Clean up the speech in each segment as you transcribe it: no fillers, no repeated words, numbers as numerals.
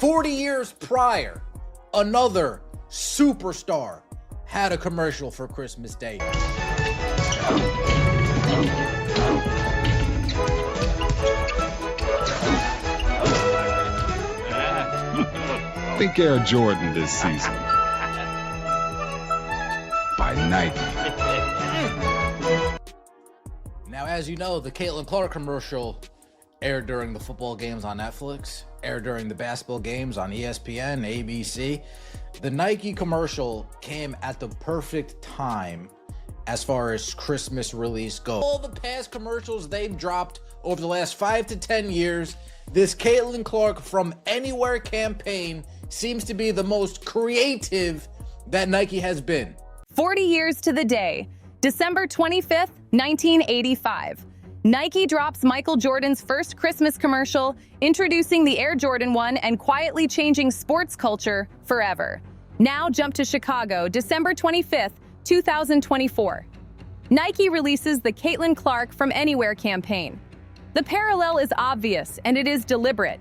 40 years prior, another superstar had a commercial for Christmas Day. Think Air Jordan this season. By Nike. Now, as you know, the Caitlin Clark commercial aired during the football games on Netflix, aired during the basketball games on ESPN, ABC. The Nike commercial came at the perfect time as far as Christmas release goes. All the past commercials they've dropped over the last 5 to 10 years, this Caitlin Clark From Anywhere campaign seems to be the most creative that Nike has been. 40 years to the day, December 25th, 1985. Nike drops Michael Jordan's first Christmas commercial, introducing the Air Jordan 1 and quietly changing sports culture forever. Now jump to Chicago, December 25th, 2024. Nike releases the Caitlin Clark From Anywhere campaign. The parallel is obvious, and it is deliberate.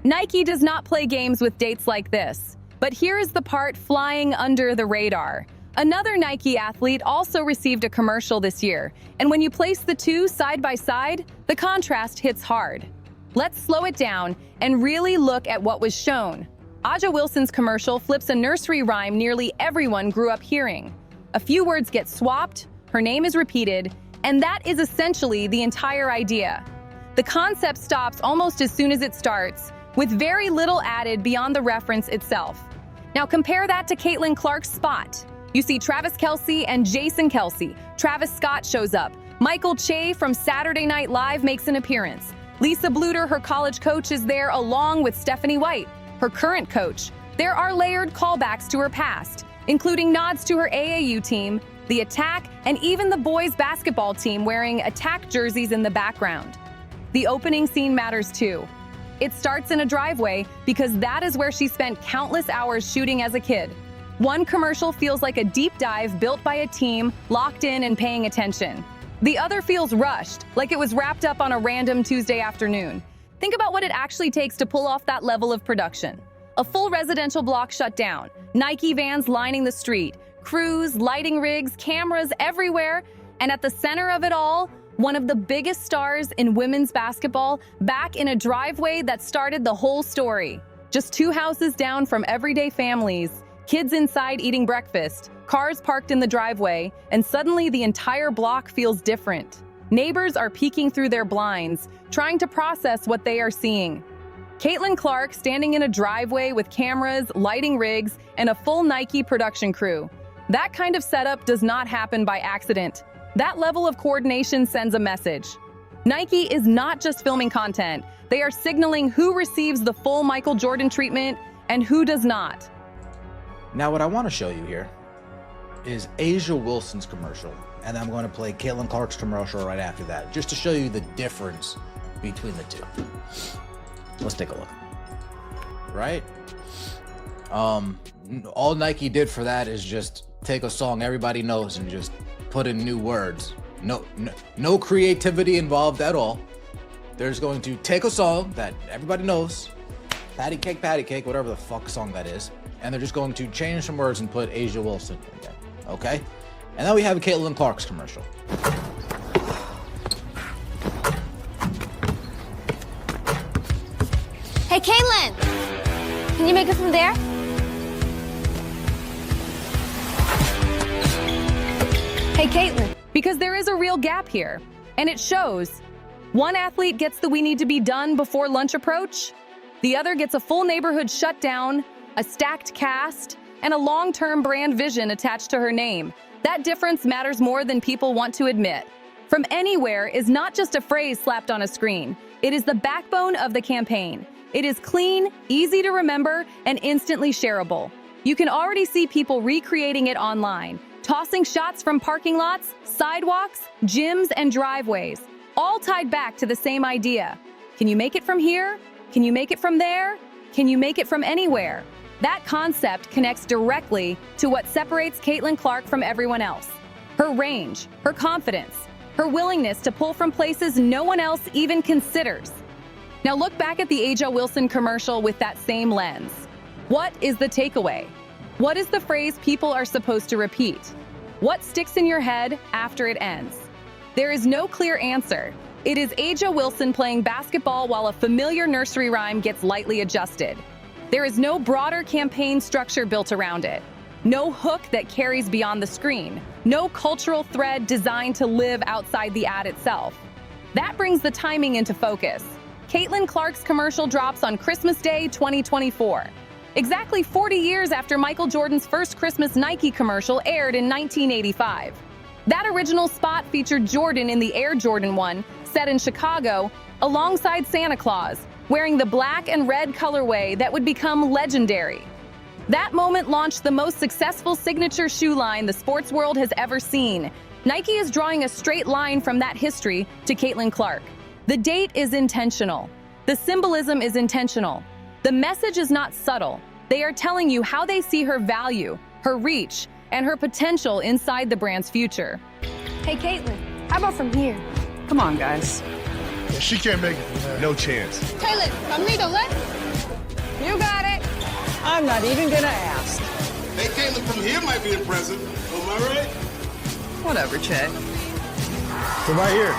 Nike does not play games with dates like this. But here is the part flying under the radar. Another Nike athlete also received a commercial this year, and when you place the two side by side, the contrast hits hard. Let's slow it down and really look at what was shown. Aja Wilson's commercial flips a nursery rhyme nearly everyone grew up hearing. A few words get swapped, her name is repeated, and that is essentially the entire idea. The concept stops almost as soon as it starts, with very little added beyond the reference itself. Now compare that to Caitlin Clark's spot. You see Travis Kelce and Jason Kelce. Travis Scott shows up. Michael Che from Saturday Night Live makes an appearance. Lisa Bluter, her college coach, is there along with Stephanie White, her current coach. There are layered callbacks to her past, including nods to her AAU team, the Attack, and even the boys basketball team wearing Attack jerseys in the background. The opening scene matters too. It starts in a driveway because that is where she spent countless hours shooting as a kid. One commercial feels like a deep dive built by a team locked in and paying attention. The other feels rushed, like it was wrapped up on a random Tuesday afternoon. Think about what it actually takes to pull off that level of production. A full residential block shut down, Nike vans lining the street, crews, lighting rigs, cameras everywhere, and at the center of it all, one of the biggest stars in women's basketball back in a driveway that started the whole story. Just 2 houses down from everyday families, kids inside eating breakfast, cars parked in the driveway, and suddenly the entire block feels different. Neighbors are peeking through their blinds, trying to process what they are seeing. Caitlin Clark standing in a driveway with cameras, lighting rigs, and a full Nike production crew. That kind of setup does not happen by accident. That level of coordination sends a message. Nike is not just filming content. They are signaling who receives the full Michael Jordan treatment and who does not. Now, what I want to show you here is Aja Wilson's commercial, and I'm going to play Caitlin Clark's commercial right after that, just to show you the difference between the two. Let's take a look. Right? All Nike did for that is just take a song everybody knows and just put in new words. No creativity involved at all. They're just going to take a song that everybody knows, patty cake, whatever the fuck song that is, and they're just going to change some words and put Aja Wilson in there, okay? And then we have Caitlin Clark's commercial. Hey, Caitlin! Can you make it from there? Hey, Caitlin, because there is a real gap here, and it shows. One athlete gets the we need to be done before lunch approach. The other gets a full neighborhood shut down, a stacked cast, and a long-term brand vision attached to her name. That difference matters more than people want to admit. From Anywhere is not just a phrase slapped on a screen. It is the backbone of the campaign. It is clean, easy to remember, and instantly shareable. You can already see people recreating it online, tossing shots from parking lots, sidewalks, gyms, and driveways, all tied back to the same idea. Can you make it from here? Can you make it from there? Can you make it from anywhere? That concept connects directly to what separates Caitlin Clark from everyone else. Her range, her confidence, her willingness to pull from places no one else even considers. Now look back at the Aja Wilson commercial with that same lens. What is the takeaway? What is the phrase people are supposed to repeat? What sticks in your head after it ends? There is no clear answer. It is Aja Wilson playing basketball while a familiar nursery rhyme gets lightly adjusted. There is no broader campaign structure built around it. No hook that carries beyond the screen. No cultural thread designed to live outside the ad itself. That brings the timing into focus. Caitlin Clark's commercial drops on Christmas Day 2024. Exactly 40 years after Michael Jordan's first Christmas Nike commercial aired in 1985. That original spot featured Jordan in the Air Jordan 1, set in Chicago, alongside Santa Claus, wearing the black and red colorway that would become legendary. That moment launched the most successful signature shoe line the sports world has ever seen. Nike is drawing a straight line from that history to Caitlin Clark. The date is intentional. The symbolism is intentional. The message is not subtle. They are telling you how they see her value, her reach, and her potential inside the brand's future. Hey, Caitlin, how about from here? Come on, guys. Yeah, she can't make it from there. No chance. Caitlin, from me, don't let. You got it. I'm not even gonna ask. Hey, Caitlin, from here might be impressive. Am I right? Whatever, Che. So right here.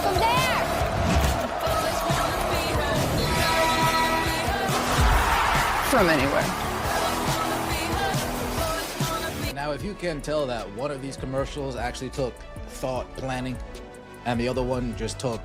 From there. From anywhere. Now, if you can tell that one of these commercials actually took thought, planning, and the other one just took,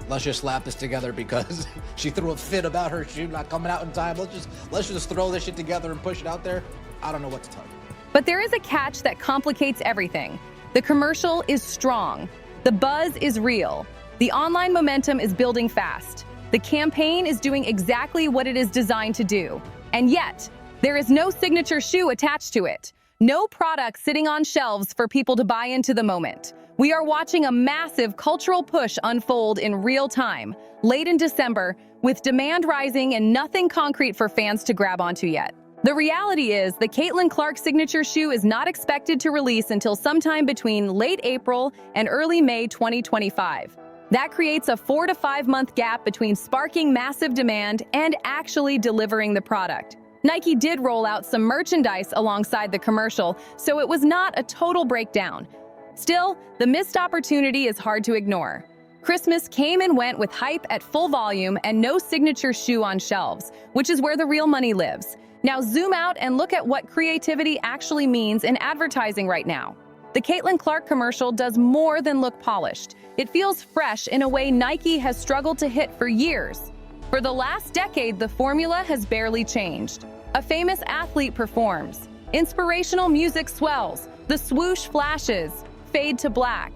let's just slap this together because she threw a fit about her shoe not coming out in time. Let's just throw this shit together and push it out there. I don't know what to tell you. But there is a catch that complicates everything. The commercial is strong. The buzz is real. The online momentum is building fast. The campaign is doing exactly what it is designed to do. And yet, there is no signature shoe attached to it. No product sitting on shelves for people to buy into the moment. We are watching a massive cultural push unfold in real time, late in December, with demand rising and nothing concrete for fans to grab onto yet. The reality is the Caitlin Clark signature shoe is not expected to release until sometime between late April and early May 2025. That creates a 4 to 5 month gap between sparking massive demand and actually delivering the product. Nike did roll out some merchandise alongside the commercial, so it was not a total breakdown. Still, the missed opportunity is hard to ignore. Christmas came and went with hype at full volume and no signature shoe on shelves, which is where the real money lives. Now zoom out and look at what creativity actually means in advertising right now. The Caitlin Clark commercial does more than look polished. It feels fresh in a way Nike has struggled to hit for years. For the last decade, the formula has barely changed. A famous athlete performs. Inspirational music swells. The swoosh flashes, fade to black.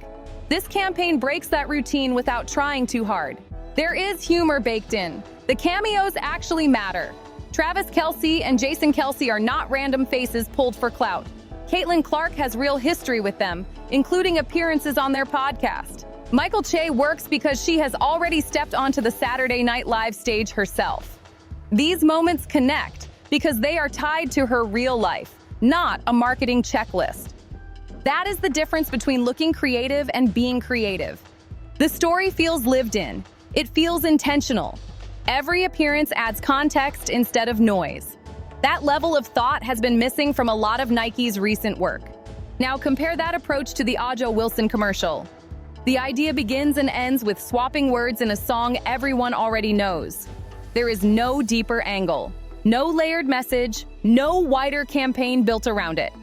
This campaign breaks that routine without trying too hard. There is humor baked in. The cameos actually matter. Travis Kelce and Jason Kelce are not random faces pulled for clout. Caitlin Clark has real history with them, including appearances on their podcast. Michael Che works because she has already stepped onto the Saturday Night Live stage herself. These moments connect because they are tied to her real life, not a marketing checklist. That is the difference between looking creative and being creative. The story feels lived in. It feels intentional. Every appearance adds context instead of noise. That level of thought has been missing from a lot of Nike's recent work. Now compare that approach to the Aja Wilson commercial. The idea begins and ends with swapping words in a song everyone already knows. There is no deeper angle, no layered message, no wider campaign built around it.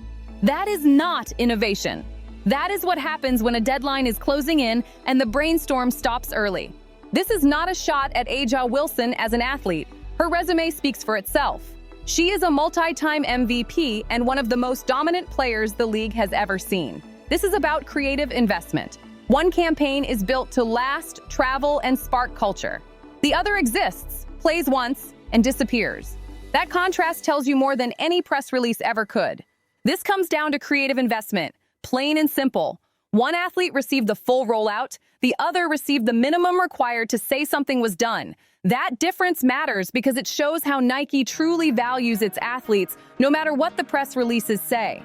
That is not innovation. That is what happens when a deadline is closing in and the brainstorm stops early. This is not a shot at Aja Wilson as an athlete. Her resume speaks for itself. She is a multi-time MVP and one of the most dominant players the league has ever seen. This is about creative investment. One campaign is built to last, travel, and spark culture. The other exists, plays once, and disappears. That contrast tells you more than any press release ever could. This comes down to creative investment, plain and simple. One athlete received the full rollout, the other received the minimum required to say something was done. That difference matters because it shows how Nike truly values its athletes, no matter what the press releases say.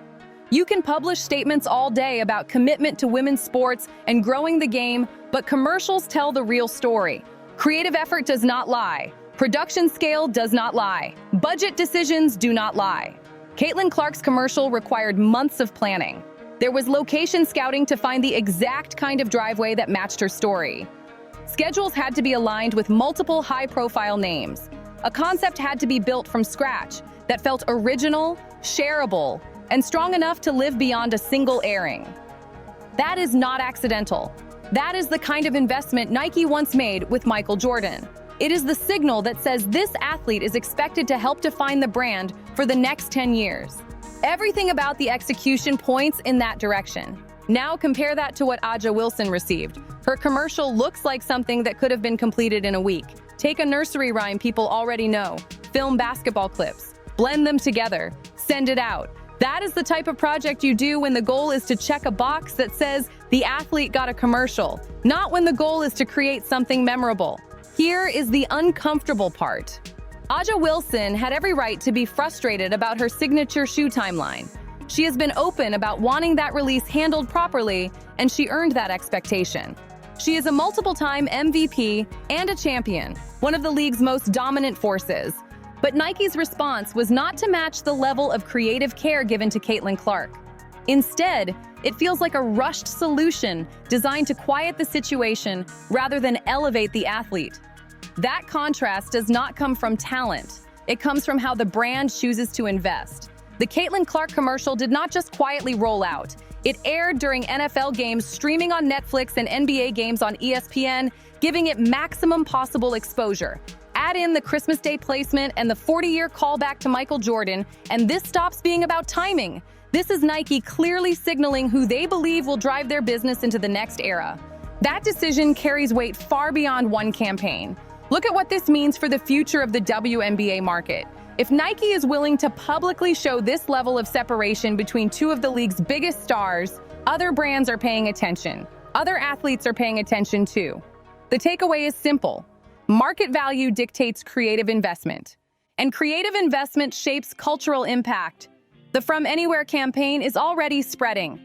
You can publish statements all day about commitment to women's sports and growing the game, but commercials tell the real story. Creative effort does not lie. Production scale does not lie. Budget decisions do not lie. Caitlin Clark's commercial required months of planning. There was location scouting to find the exact kind of driveway that matched her story. Schedules had to be aligned with multiple high-profile names. A concept had to be built from scratch that felt original, shareable, and strong enough to live beyond a single airing. That is not accidental. That is the kind of investment Nike once made with Michael Jordan. It is the signal that says this athlete is expected to help define the brand for the next 10 years. Everything about the execution points in that direction. Now compare that to what Aja Wilson received. Her commercial looks like something that could have been completed in a week. Take a nursery rhyme people already know, film basketball clips, blend them together, send it out. That is the type of project you do when the goal is to check a box that says the athlete got a commercial, not when the goal is to create something memorable. Here is the uncomfortable part. Aja Wilson had every right to be frustrated about her signature shoe timeline. She has been open about wanting that release handled properly, and she earned that expectation. She is a multiple-time MVP and a champion, one of the league's most dominant forces. But Nike's response was not to match the level of creative care given to Caitlin Clark. Instead, it feels like a rushed solution designed to quiet the situation rather than elevate the athlete. That contrast does not come from talent. It comes from how the brand chooses to invest. The Caitlin Clark commercial did not just quietly roll out. It aired during NFL games, streaming on Netflix, and NBA games on ESPN, giving it maximum possible exposure. Add in the Christmas Day placement and the 40-year callback to Michael Jordan, and this stops being about timing. This is Nike clearly signaling who they believe will drive their business into the next era. That decision carries weight far beyond one campaign. Look at what this means for the future of the WNBA market. If Nike is willing to publicly show this level of separation between two of the league's biggest stars, other brands are paying attention. Other athletes are paying attention too. The takeaway is simple. Market value dictates creative investment, and creative investment shapes cultural impact. The From Anywhere campaign is already spreading.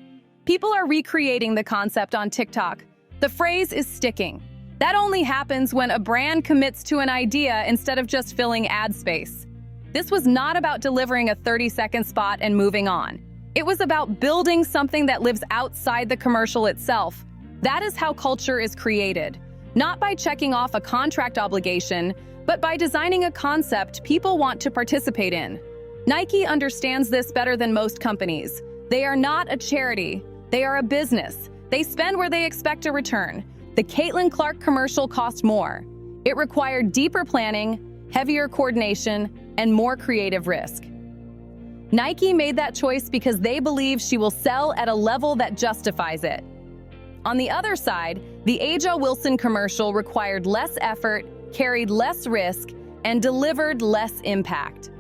People are recreating the concept on TikTok. The phrase is sticking. That only happens when a brand commits to an idea instead of just filling ad space. This was not about delivering a 30-second spot and moving on. It was about building something that lives outside the commercial itself. That is how culture is created. Not by checking off a contract obligation, but by designing a concept people want to participate in. Nike understands this better than most companies. They are not a charity. They are a business. They spend where they expect a return. The Caitlin Clark commercial cost more. It required deeper planning, heavier coordination, and more creative risk. Nike made that choice because they believe she will sell at a level that justifies it. On the other side, the Aja Wilson commercial required less effort, carried less risk, and delivered less impact.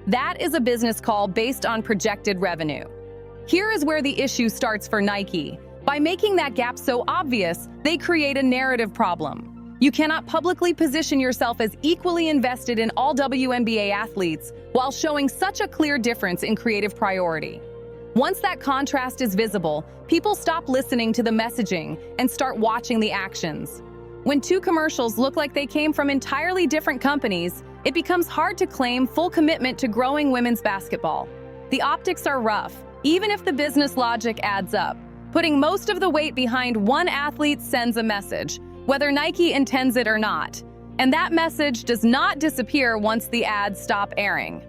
That is a business call based on projected revenue. Here is where the issue starts for Nike. By making that gap so obvious, they create a narrative problem. You cannot publicly position yourself as equally invested in all WNBA athletes while showing such a clear difference in creative priority. Once that contrast is visible, people stop listening to the messaging and start watching the actions. When two commercials look like they came from entirely different companies, it becomes hard to claim full commitment to growing women's basketball. The optics are rough, even if the business logic adds up. Putting most of the weight behind one athlete sends a message, whether Nike intends it or not. And that message does not disappear once the ads stop airing.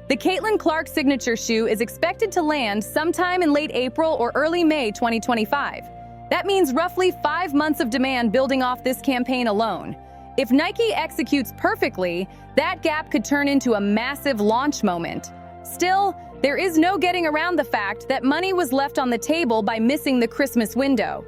The Caitlin Clark signature shoe is expected to land sometime in late April or early May 2025. That means roughly 5 months of demand building off this campaign alone. If Nike executes perfectly, that gap could turn into a massive launch moment. Still, there is no getting around the fact that money was left on the table by missing the Christmas window.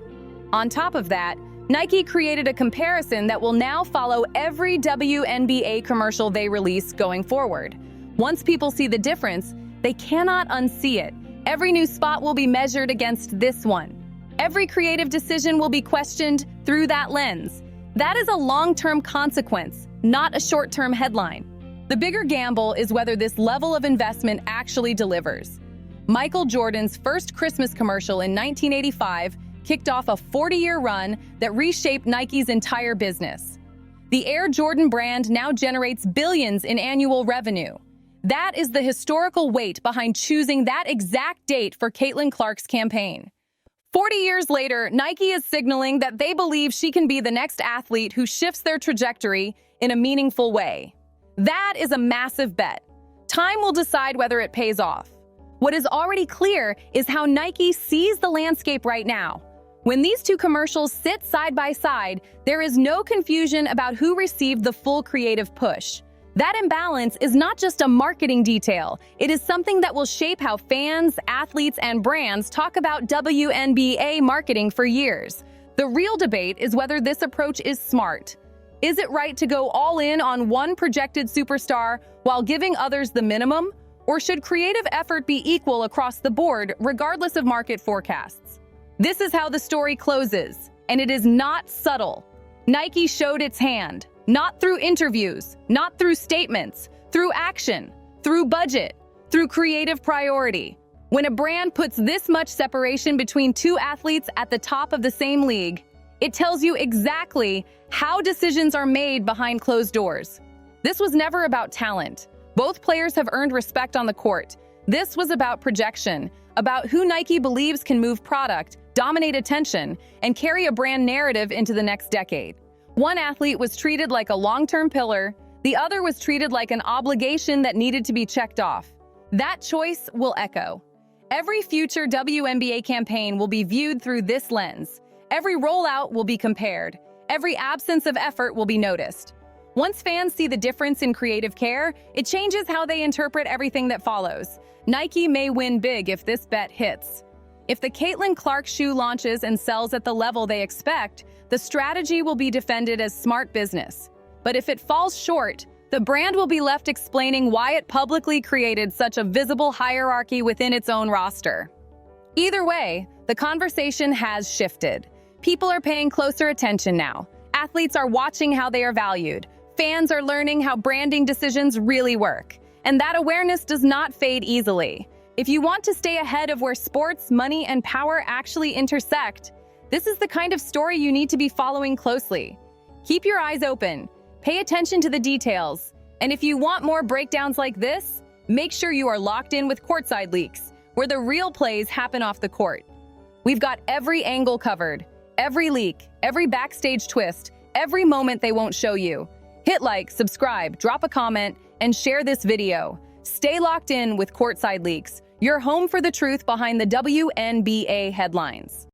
On top of that, Nike created a comparison that will now follow every WNBA commercial they release going forward. Once people see the difference, they cannot unsee it. Every new spot will be measured against this one. Every creative decision will be questioned through that lens. That is a long-term consequence, not a short-term headline. The bigger gamble is whether this level of investment actually delivers. Michael Jordan's first Christmas commercial in 1985 kicked off a 40-year run that reshaped Nike's entire business. The Air Jordan brand now generates billions in annual revenue. That is the historical weight behind choosing that exact date for Caitlin Clark's campaign. 40 years later, Nike is signaling that they believe she can be the next athlete who shifts their trajectory in a meaningful way. That is a massive bet. Time will decide whether it pays off. What is already clear is how Nike sees the landscape right now. When these two commercials sit side by side, there is no confusion about who received the full creative push. That imbalance is not just a marketing detail. It is something that will shape how fans, athletes, and brands talk about WNBA marketing for years. The real debate is whether this approach is smart. Is it right to go all in on one projected superstar while giving others the minimum? Or should creative effort be equal across the board, regardless of market forecasts? This is how the story closes, and it is not subtle. Nike showed its hand, not through interviews, not through statements, through action, through budget, through creative priority. When a brand puts this much separation between two athletes at the top of the same league, it tells you exactly how decisions are made behind closed doors. This was never about talent. Both players have earned respect on the court. This was about projection, about who Nike believes can move product, dominate attention, and carry a brand narrative into the next decade. One athlete was treated like a long-term pillar, the other was treated like an obligation that needed to be checked off. That choice will echo. Every future WNBA campaign will be viewed through this lens. Every rollout will be compared. Every absence of effort will be noticed. Once fans see the difference in creative care, it changes how they interpret everything that follows. Nike may win big if this bet hits. If the Caitlin Clark shoe launches and sells at the level they expect, the strategy will be defended as smart business. But if it falls short, the brand will be left explaining why it publicly created such a visible hierarchy within its own roster. Either way, the conversation has shifted. People are paying closer attention now. Athletes are watching how they are valued. Fans are learning how branding decisions really work. And that awareness does not fade easily. If you want to stay ahead of where sports, money, and power actually intersect, this is the kind of story you need to be following closely. Keep your eyes open, pay attention to the details, and if you want more breakdowns like this, make sure you are locked in with Courtside Leaks, where the real plays happen off the court. We've got every angle covered, every leak, every backstage twist, every moment they won't show you. Hit like, subscribe, drop a comment, and share this video. Stay locked in with Courtside Leaks, your home for the truth behind the WNBA headlines.